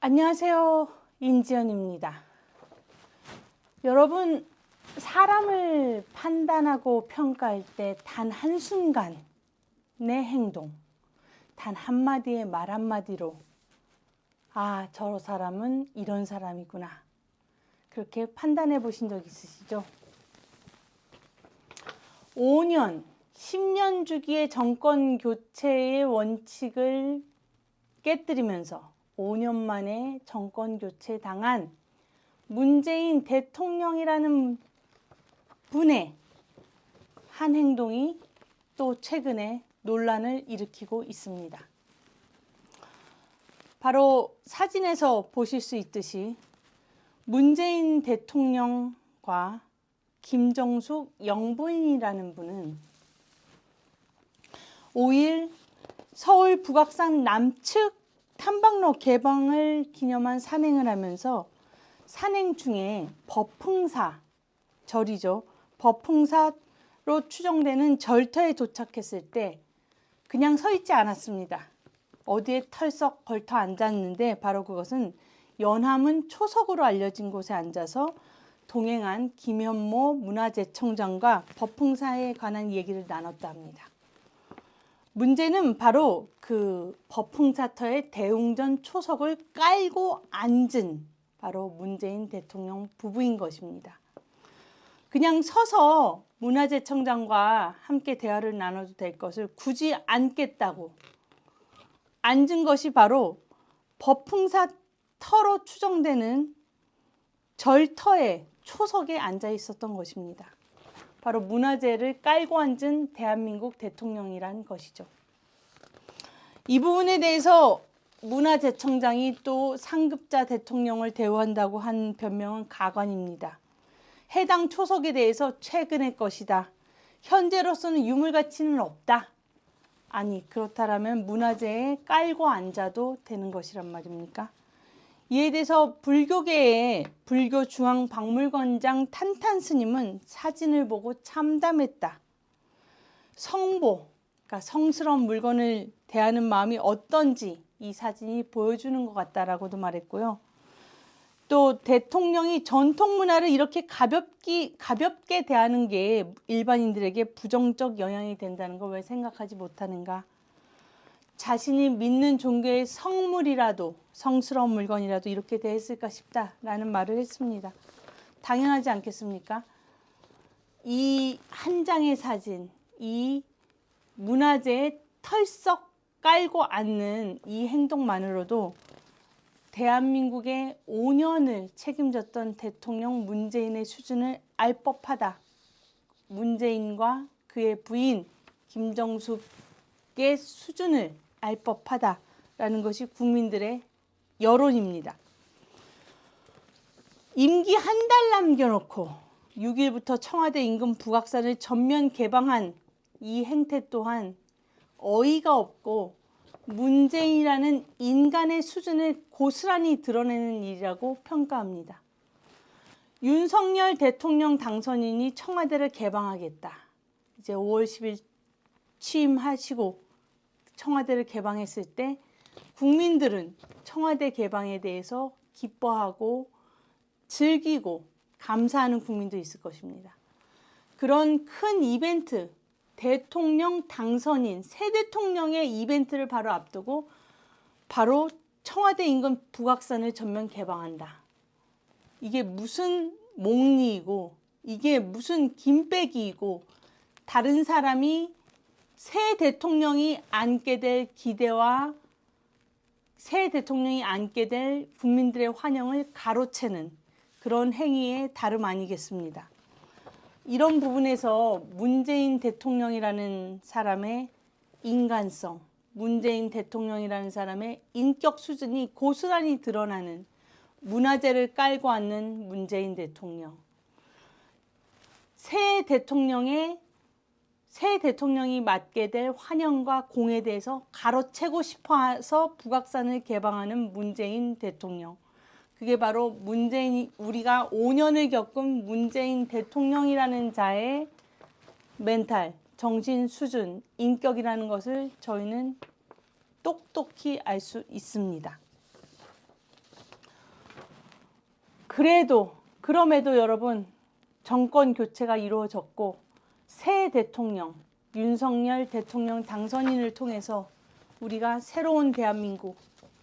안녕하세요. 인지연입니다. 여러분, 사람을 판단하고 평가할 때 단 한순간 내 행동, 단 한마디의 말 한마디로 아, 저 사람은 이런 사람이구나. 그렇게 판단해 보신 적 있으시죠? 5년, 10년 주기의 정권 교체의 원칙을 깨뜨리면서 5년 만에 정권 교체 당한 문재인 대통령이라는 분의 한 행동이 또 최근에 논란을 일으키고 있습니다. 바로 사진에서 보실 수 있듯이 문재인 대통령과 김정숙 영부인이라는 분은 5일 서울 북악산 남측 탐방로 개방을 기념한 산행을 하면서 산행 중에 법흥사 절이죠. 법흥사로 추정되는 절터에 도착했을 때 그냥 서 있지 않았습니다. 어디에 털썩 걸터 앉았는데 바로 그것은 연화문 초석으로 알려진 곳에 앉아서 동행한 김현모 문화재청장과 법흥사에 관한 얘기를 나눴다 합니다. 문제는 바로 그 법흥사터의 대웅전 초석을 깔고 앉은 바로 문재인 대통령 부부인 것입니다. 그냥 서서 문화재청장과 함께 대화를 나눠도 될 것을 굳이 앉겠다고 앉은 것이 바로 법흥사터로 추정되는 절터의 초석에 앉아 있었던 것입니다. 바로 문화재를 깔고 앉은 대한민국 대통령이란 것이죠. 이 부분에 대해서 문화재청장이 또 상급자 대통령을 대우한다고 한 변명은 가관입니다. 해당 초석에 대해서 최근의 것이다. 현재로서는 유물 가치는 없다. 아니, 그렇다면 문화재에 깔고 앉아도 되는 것이란 말입니까? 이에 대해서 불교계의 불교중앙박물관장 탄탄 스님은 사진을 보고 참담했다. 성보, 그러니까 성스러운 물건을 대하는 마음이 어떤지 이 사진이 보여주는 것 같다라고도 말했고요. 또 대통령이 전통 문화를 이렇게 가볍게 대하는 게 일반인들에게 부정적 영향이 된다는 걸 왜 생각하지 못하는가? 자신이 믿는 종교의 성물이라도 성스러운 물건이라도 이렇게 대했을까 싶다라는 말을 했습니다. 당연하지 않겠습니까? 이 한 장의 사진, 이 문화재에 털썩 깔고 앉는 이 행동만으로도 대한민국의 5년을 책임졌던 대통령 문재인의 수준을 알 법하다. 문재인과 그의 부인 김정숙의 수준을 알 법하다라는 것이 국민들의 여론입니다. 임기 한 달 남겨놓고 6일부터 청와대 인근 북악산을 전면 개방한 이 행태 또한 어이가 없고 문재인이라는 인간의 수준을 고스란히 드러내는 일이라고 평가합니다. 윤석열 대통령 당선인이 청와대를 개방하겠다. 이제 5월 10일 취임하시고 청와대를 개방했을 때 국민들은 청와대 개방에 대해서 기뻐하고 즐기고 감사하는 국민도 있을 것입니다. 그런 큰 이벤트, 대통령 당선인, 새 대통령의 이벤트를 바로 앞두고 바로 청와대 인근 북악산을 전면 개방한다. 이게 무슨 몽리이고 이게 무슨 김빼기이고 다른 사람이 새 대통령이 안게 될 기대와 새 대통령이 안게 될 국민들의 환영을 가로채는 그런 행위의 다름 아니겠습니다. 이런 부분에서 문재인 대통령이라는 사람의 인간성, 문재인 대통령이라는 사람의 인격 수준이 고스란히 드러나는 문화재를 깔고 앉는 문재인 대통령. 새 대통령이 맡게 될 환영과 공에 대해서 가로채고 싶어서 북악산을 개방하는 문재인 대통령. 그게 바로 우리가 5년을 겪은 문재인 대통령이라는 자의 멘탈, 정신 수준, 인격이라는 것을 저희는 똑똑히 알 수 있습니다. 그럼에도 여러분 정권 교체가 이루어졌고 새 대통령 윤석열 대통령 당선인을 통해서 우리가 새로운 대한민국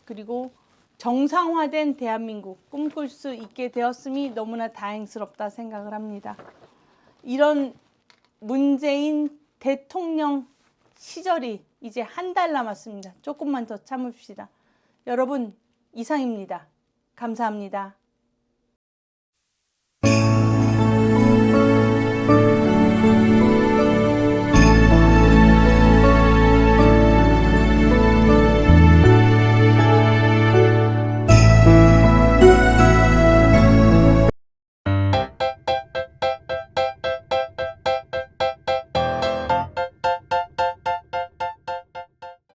그리고 정상화된 대한민국 꿈꿀 수 있게 되었음이 너무나 다행스럽다 생각을 합니다. 이런 문재인 대통령 시절이 이제 한 달 남았습니다. 조금만 더 참읍시다. 여러분 이상입니다. 감사합니다.